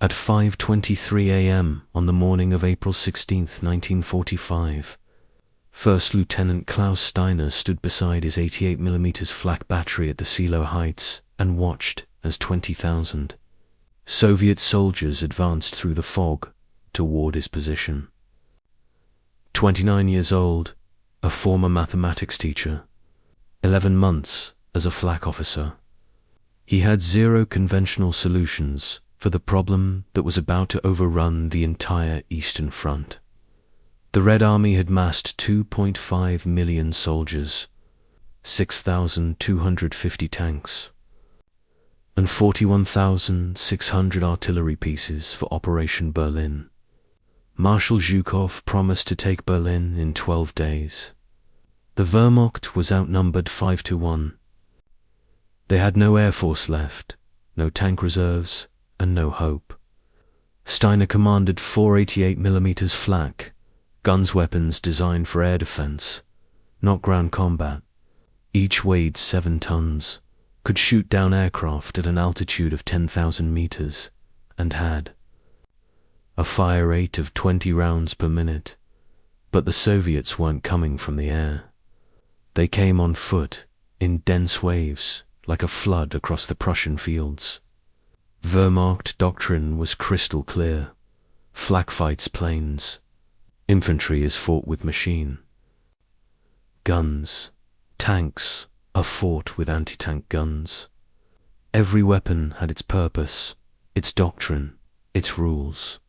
At 5:23 a.m. on the morning of April 16, 1945, First Lieutenant Klaus Steiner stood beside his 88mm flak battery at the Seelow Heights and watched as 20,000 Soviet soldiers advanced through the fog toward his position. 29 years old, a former mathematics teacher, 11 months as a flak officer, he had zero conventional solutions for the problem that was about to overrun the entire Eastern Front. The Red Army had massed 2.5 million soldiers, 6,250 tanks, and 41,600 artillery pieces for Operation Berlin. Marshal Zhukov promised to take Berlin in 12 days. The Wehrmacht was outnumbered 5-1. They had no air force left, no tank reserves, and no hope. Steiner commanded 4 88mm flak, guns weapons designed for air defense, not ground combat. Each weighed 7 tons, could shoot down aircraft at an altitude of 10,000 meters, and had a fire rate of 20 rounds per minute. But the Soviets weren't coming from the air. They came on foot, in dense waves, like a flood across the Prussian fields. Wehrmacht doctrine was crystal clear. Flak fights planes. Infantry is fought with machine. Guns, tanks are fought with anti-tank guns. Every weapon had its purpose, its doctrine, its rules.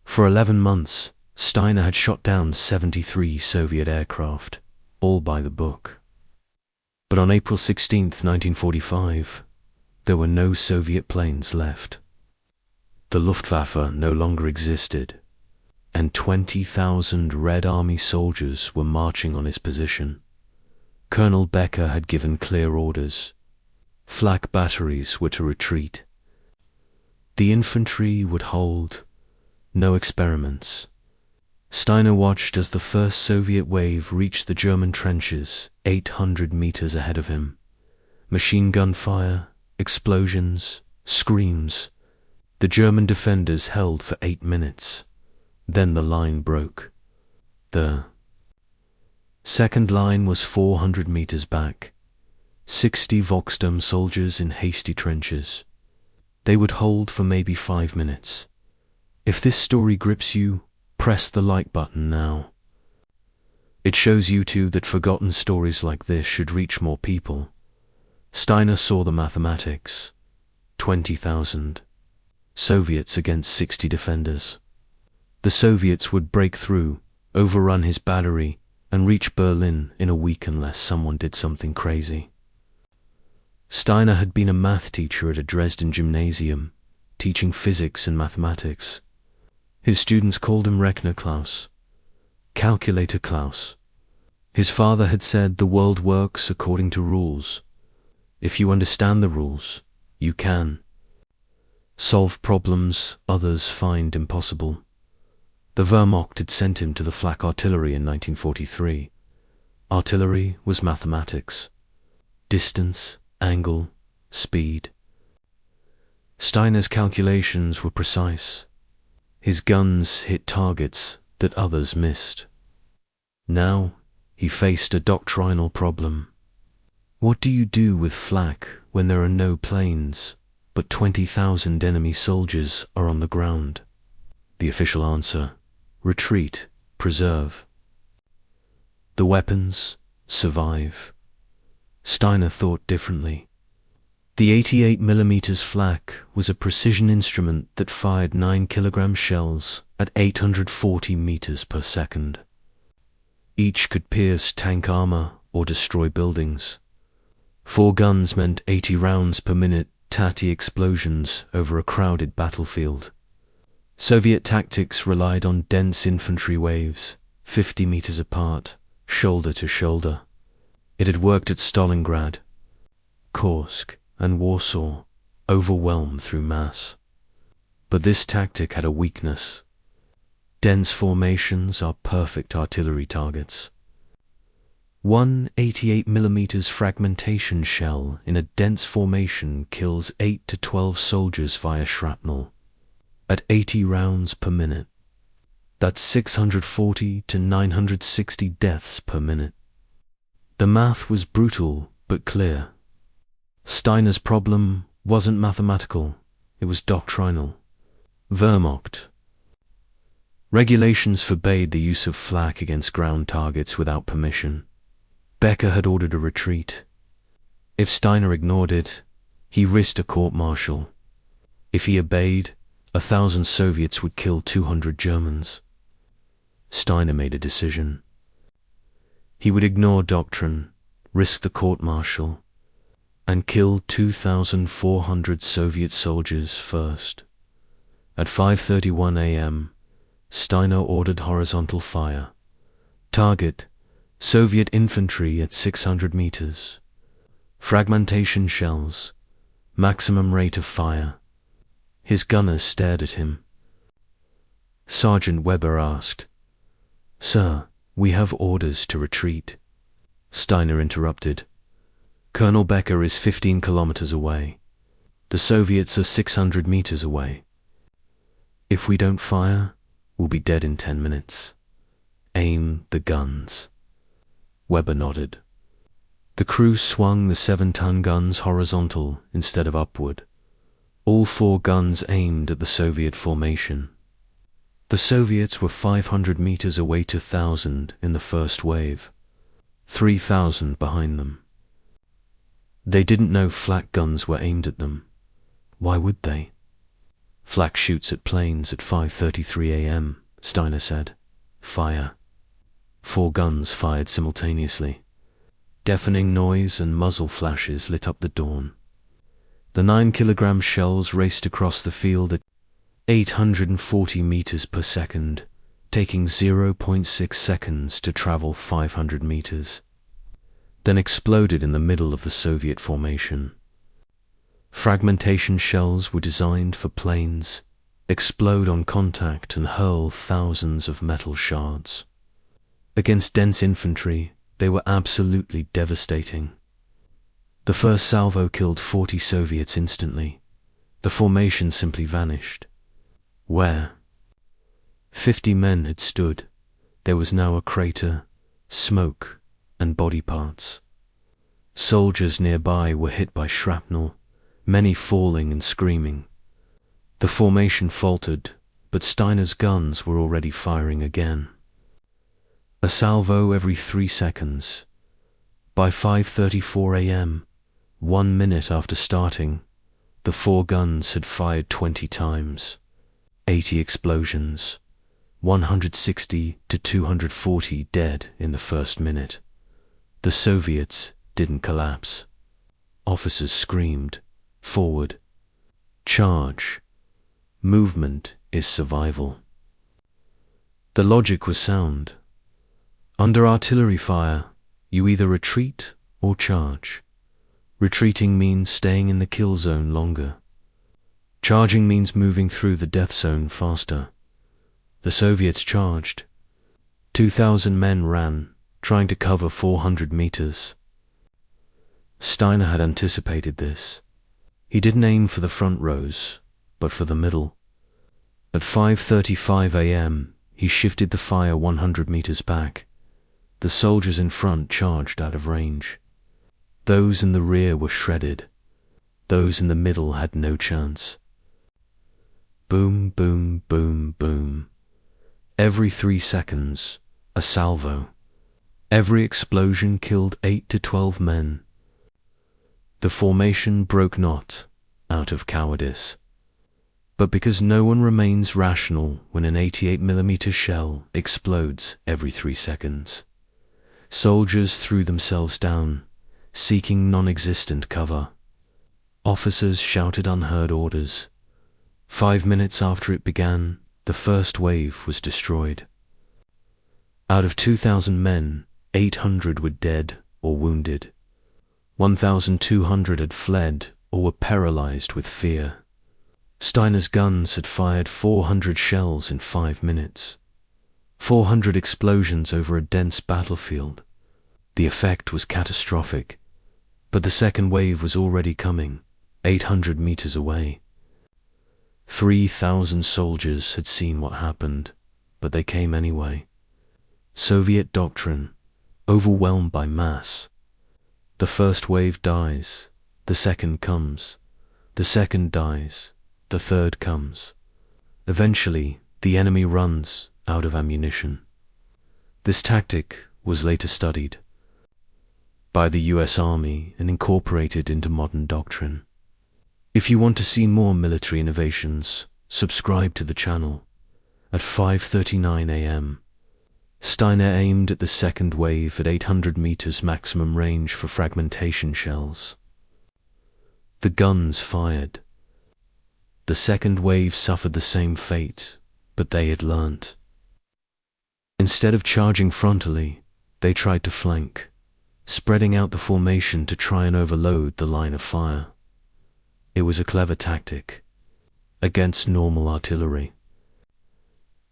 For 11 months, Steiner had shot down 73 Soviet aircraft, all by the book. But on April 16, 1945, there were no Soviet planes left. The Luftwaffe no longer existed, and 20,000 Red Army soldiers were marching on his position. Colonel Becker had given clear orders. Flak batteries were to retreat. The infantry would hold. No experiments. Steiner watched as the first Soviet wave reached the German trenches 800 meters ahead of him. Machine gun fire, explosions, screams. The German defenders held for 8 minutes. Then the line broke. The second line was 400 meters back. 60 Volksturm soldiers in hasty trenches. They would hold for maybe 5 minutes. If this story grips you, press the like button now. It shows you too that forgotten stories like this should reach more people. Steiner saw the mathematics. 20,000 Soviets against 60 defenders. The Soviets would break through, overrun his battery, and reach Berlin in a week unless someone did something crazy. Steiner had been a math teacher at a Dresden gymnasium, teaching physics and mathematics. His students called him Rechner Klaus, Calculator Klaus. His father had said the world works according to rules. If you understand the rules, you can solve problems others find impossible. The Wehrmacht had sent him to the flak artillery in 1943. Artillery was mathematics. Distance, angle, speed. Steiner's calculations were precise. His guns hit targets that others missed. Now he faced a doctrinal problem. What do you do with flak when there are no planes, but 20,000 enemy soldiers are on the ground? The official answer: retreat, preserve. The weapons: survive. Steiner thought differently. The 88mm flak was a precision instrument that fired 9-kilogram shells at 840 meters per second. Each could pierce tank armor or destroy buildings. 4 guns meant 80 rounds per minute, tatty explosions over a crowded battlefield. Soviet tactics relied on dense infantry waves, 50 meters apart, shoulder to shoulder. It had worked at Stalingrad, Kursk, and Warsaw, overwhelmed through mass. But this tactic had a weakness. Dense formations are perfect artillery targets. One 88mm fragmentation shell in a dense formation kills 8 to 12 soldiers via shrapnel at 80 rounds per minute. That's 640 to 960 deaths per minute. The math was brutal but clear. Steiner's problem wasn't mathematical, it was doctrinal. Wehrmacht. Regulations forbade the use of flak against ground targets without permission. Becker had ordered a retreat. If Steiner ignored it, he risked a court-martial. If he obeyed, 1,000 Soviets would kill 200 Germans. Steiner made a decision. He would ignore doctrine, risk the court-martial, and kill 2,400 Soviet soldiers first. At 5:31 a.m., Steiner ordered horizontal fire. Target, Soviet infantry at 600 meters. Fragmentation shells, maximum rate of fire. His gunners stared at him. Sergeant Weber asked, "Sir, we have orders to retreat." Steiner interrupted. "Colonel Becker is 15 kilometers away. The Soviets are 600 meters away. If we don't fire, we'll be dead in 10 minutes. Aim the guns." Weber nodded. The crew swung the 7-ton guns horizontal instead of upward. All 4 guns aimed at the Soviet formation. The Soviets were 500 meters away to 1,000 in the first wave, 3,000 behind them. They didn't know flak guns were aimed at them. Why would they? "Flak shoots at planes at 5:33 a.m., Steiner said. "Fire." 4 guns fired simultaneously. Deafening noise and muzzle flashes lit up the dawn. The 9-kilogram shells raced across the field at 840 meters per second, taking 0.6 seconds to travel 500 meters. Then exploded in the middle of the Soviet formation. Fragmentation shells were designed for planes, explode on contact and hurl thousands of metal shards. Against dense infantry, they were absolutely devastating. The first salvo killed 40 Soviets instantly. The formation simply vanished. Where? 50 men had stood. There was now a crater, smoke, and body parts. Soldiers nearby were hit by shrapnel, many falling and screaming. The formation faltered, but Steiner's guns were already firing again. A salvo every 3 seconds. By 5:34 a.m., 1 minute after starting, the 4 guns had fired 20 times, 80 explosions, 160 to 240 dead in the first minute. The Soviets didn't collapse. Officers screamed, "Forward! Charge! Movement is survival." The logic was sound. Under artillery fire, you either retreat or charge. Retreating means staying in the kill zone longer. Charging means moving through the death zone faster. The Soviets charged. 2,000 men ran, trying to cover 400 meters. Steiner had anticipated this. He didn't aim for the front rows, but for the middle. At 5:35 a.m., he shifted the fire 100 meters back. The soldiers in front charged out of range. Those in the rear were shredded. Those in the middle had no chance. Boom, boom, boom, boom. Every 3 seconds, a salvo. Every explosion killed 8 to 12 men. The formation broke not out of cowardice, but because no one remains rational when an 88mm shell explodes every 3 seconds. Soldiers threw themselves down, seeking non-existent cover. Officers shouted unheard orders. 5 minutes after it began, the first wave was destroyed. Out of 2,000 men, 800 were dead or wounded. 1,200 had fled or were paralyzed with fear. Steiner's guns had fired 400 shells in 5 minutes. 400 explosions over a dense battlefield. The effect was catastrophic, but the second wave was already coming, 800 meters away. 3,000 soldiers had seen what happened, but they came anyway. Soviet doctrine, overwhelmed by mass. The first wave dies, the second comes, the second dies, the third comes. Eventually, the enemy runs out of ammunition. This tactic was later studied by the US Army and incorporated into modern doctrine. If you want to see more military innovations, subscribe to the channel. At 5:39 a.m., Steiner aimed at the second wave at 800 meters maximum range for fragmentation shells. The guns fired. The second wave suffered the same fate, but they had learnt. Instead of charging frontally, they tried to flank, spreading out the formation to try and overload the line of fire. It was a clever tactic against normal artillery.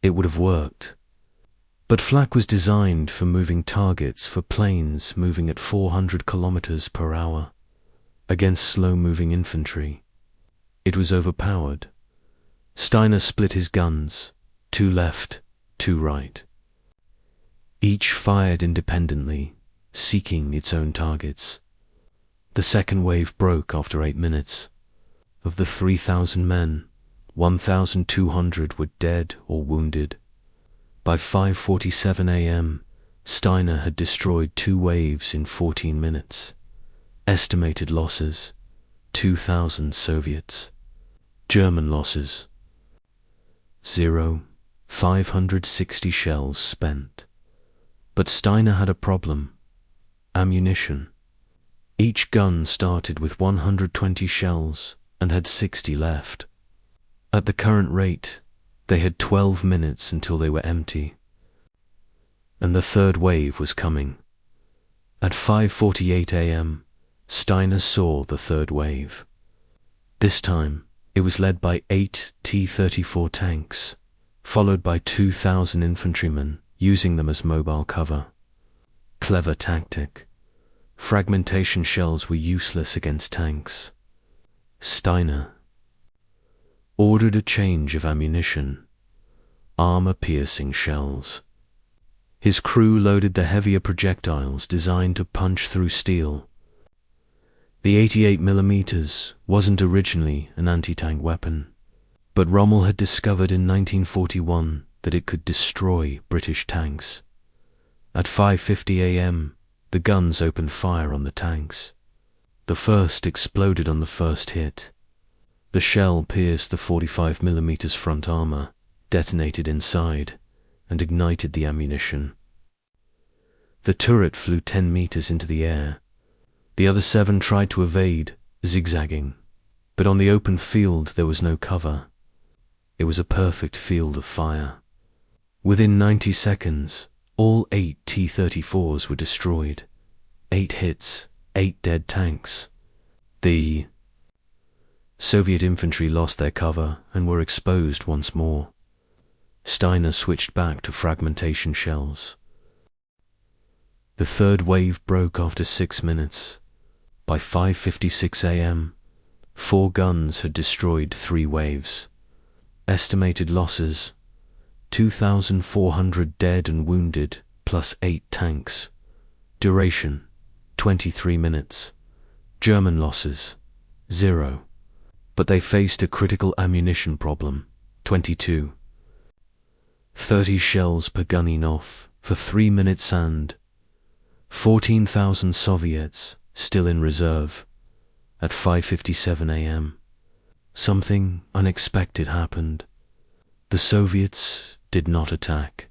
It would have worked, but Flak was designed for moving targets for planes moving at 400 kilometers per hour against slow-moving infantry. It was overpowered. Steiner split his guns, 2 left, 2 right. Each fired independently, seeking its own targets. The second wave broke after 8 minutes. Of the 3,000 men, 1,200 were dead or wounded. By 5:47 a.m., Steiner had destroyed 2 waves in 14 minutes. Estimated losses, 2,000 Soviets. German losses, 0, 560 shells spent. But Steiner had a problem: ammunition. Each gun started with 120 shells and had 60 left. At the current rate, they had 12 minutes until they were empty. And the third wave was coming. At 5:48 a.m., Steiner saw the third wave. This time, it was led by 8 T-34 tanks, followed by 2,000 infantrymen, using them as mobile cover. Clever tactic. Fragmentation shells were useless against tanks. Steiner ordered a change of ammunition, armor-piercing shells. His crew loaded the heavier projectiles designed to punch through steel. The 88mm wasn't originally an anti-tank weapon, but Rommel had discovered in 1941 that it could destroy British tanks. At 5:50 a.m., the guns opened fire on the tanks. The first exploded on the first hit. The shell pierced the 45mm front armor, detonated inside, and ignited the ammunition. The turret flew 10 meters into the air. The other 7 tried to evade, zigzagging, but on the open field there was no cover. It was a perfect field of fire. Within 90 seconds, all 8 T-34s were destroyed. 8 hits, 8 dead tanks. The Soviet infantry lost their cover and were exposed once more. Steiner switched back to fragmentation shells. The third wave broke after 6 minutes. By 5:56 a.m., 4 guns had destroyed 3 waves. Estimated losses, 2,400 dead and wounded, plus 8 tanks. Duration, 23 minutes. German losses, 0. But they faced a critical ammunition problem, 22. 30 shells per gun enough for 3 minutes and 14,000 Soviets still in reserve. At 5:57 a.m., something unexpected happened. The Soviets did not attack.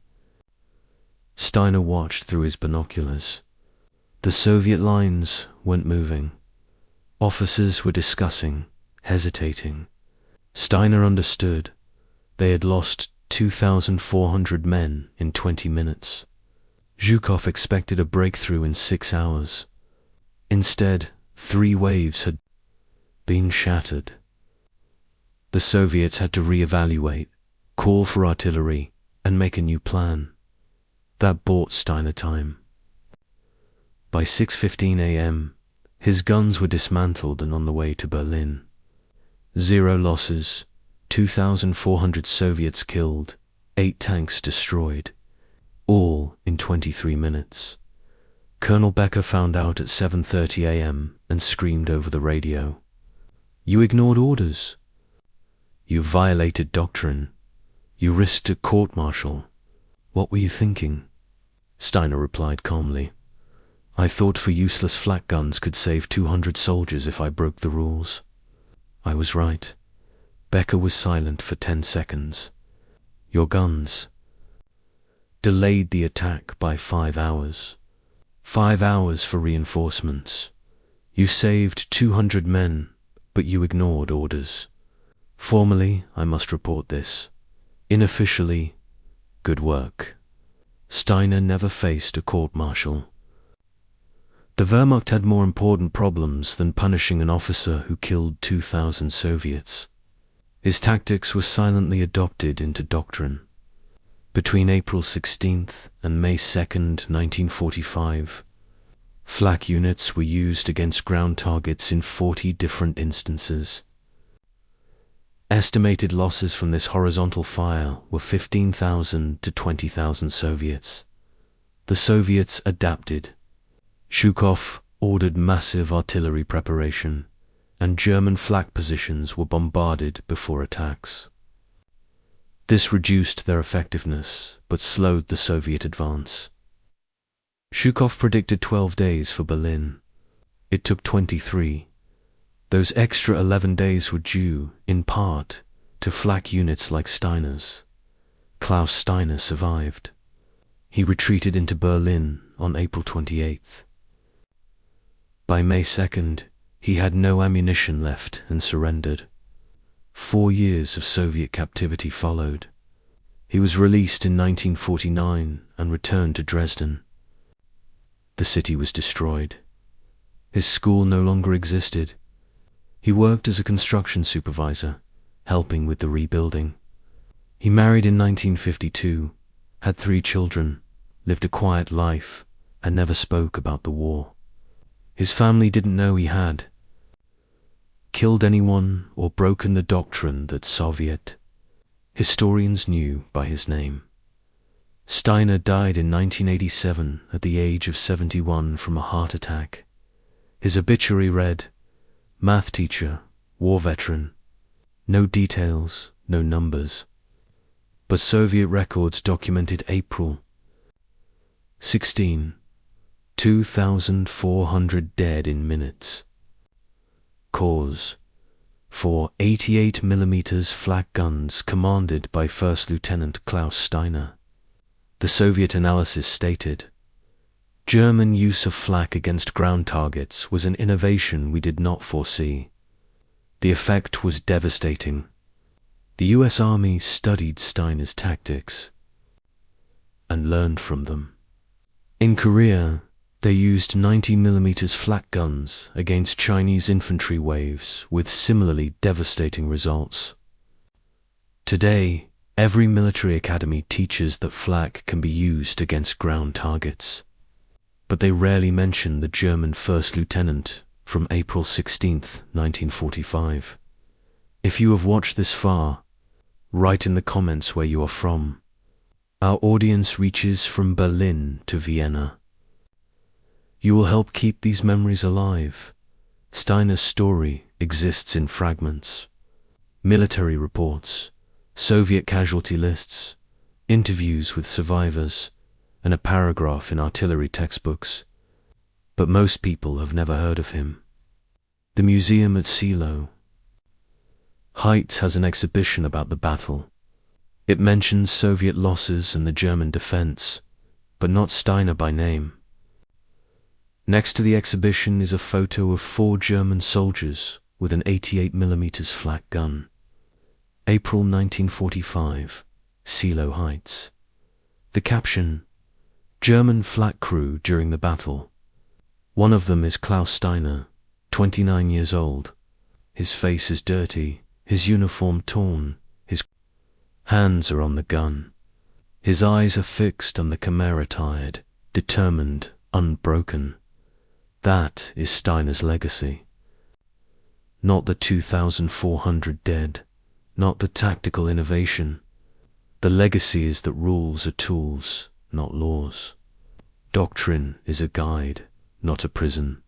Steiner watched through his binoculars. The Soviet lines weren't moving. Officers were discussing, hesitating. Steiner understood. They had lost 2,400 men in 20 minutes. Zhukov expected a breakthrough in 6 hours. Instead, 3 waves had been shattered. The Soviets had to re-evaluate, call for artillery, and make a new plan. That bought Steiner time. By 6:15 a.m., his guns were dismantled and on the way to Berlin. 0 losses, 2,400 Soviets killed, 8 tanks destroyed, all in 23 minutes. Colonel Becker found out at 7:30 a.m. and screamed over the radio, "You ignored orders. You violated doctrine. You risked a court-martial. What were you thinking?" Steiner replied calmly, "I thought for useless flak guns could save 200 soldiers if I broke the rules. I was right." Becker was silent for 10 seconds. "Your guns delayed the attack by 5 hours. 5 hours for reinforcements. You saved 200 men, but you ignored orders. Formally, I must report this. Unofficially, good work." Steiner never faced a court-martial. The Wehrmacht had more important problems than punishing an officer who killed 2,000 Soviets. His tactics were silently adopted into doctrine. Between April 16th and May 2nd, 1945, flak units were used against ground targets in 40 different instances. Estimated losses from this horizontal fire were 15,000 to 20,000 Soviets. The Soviets adapted. Zhukov ordered massive artillery preparation, and German flak positions were bombarded before attacks. This reduced their effectiveness, but slowed the Soviet advance. Zhukov predicted 12 days for Berlin. It took 23. Those extra 11 days were due, in part, to flak units like Steiner's. Klaus Steiner survived. He retreated into Berlin on April 28th. By May 2nd, he had no ammunition left and surrendered. 4 years of Soviet captivity followed. He was released in 1949 and returned to Dresden. The city was destroyed. His school no longer existed. He worked as a construction supervisor, helping with the rebuilding. He married in 1952, had 3 children, lived a quiet life, and never spoke about the war. His family didn't know he had killed anyone or broken the doctrine that Soviet historians knew by his name. Steiner died in 1987 at the age of 71 from a heart attack. His obituary read, "Math teacher, war veteran." No details, no numbers. But Soviet records documented April 16, 2,400 dead in minutes. Cause: 4 88mm flak guns commanded by First Lieutenant Klaus Steiner. The Soviet analysis stated, "German use of flak against ground targets was an innovation we did not foresee. The effect was devastating. The US Army studied Steiner's tactics and learned from them." In Korea, they used 90mm flak guns against Chinese infantry waves with similarly devastating results. Today, every military academy teaches that flak can be used against ground targets, but they rarely mention the German First Lieutenant from April 16th, 1945. If you have watched this far, write in the comments where you are from. Our audience reaches from Berlin to Vienna. You will help keep these memories alive. Steiner's story exists in fragments, military reports, Soviet casualty lists, interviews with survivors, and a paragraph in artillery textbooks. But most people have never heard of him. The museum at Seelow Heights has an exhibition about the battle. It mentions Soviet losses and the German defense, but not Steiner by name. Next to the exhibition is a photo of 4 German soldiers with an 88mm flak gun. April 1945, Seelow Heights. The caption: German flak crew during the battle. One of them is Klaus Steiner, 29 years old. His face is dirty, his uniform torn, his hands are on the gun. His eyes are fixed on the Khmer tired, determined, unbroken. That is Steiner's legacy. Not the 2,400 dead, not the tactical innovation. The legacy is that rules are tools, not laws. Doctrine is a guide, not a prison.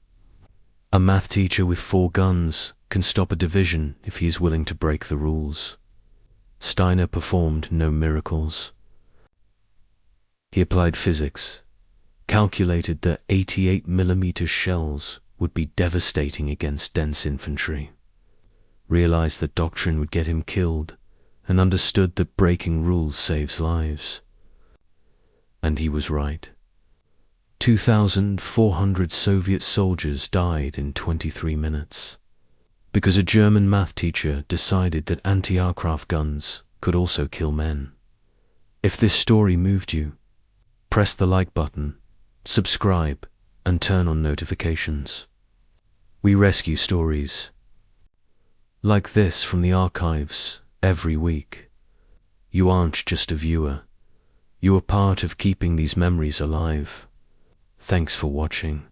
A math teacher with 4 guns can stop a division if he is willing to break the rules. Steiner performed no miracles. He applied physics, calculated that 88mm shells would be devastating against dense infantry, realized that doctrine would get him killed, and understood that breaking rules saves lives. And he was right. 2,400 Soviet soldiers died in 23 minutes, because a German math teacher decided that anti-aircraft guns could also kill men. If this story moved you, press the like button, subscribe, and turn on notifications. We rescue stories like this from the archives every week. You aren't just a viewer. You are part of keeping these memories alive. Thanks for watching.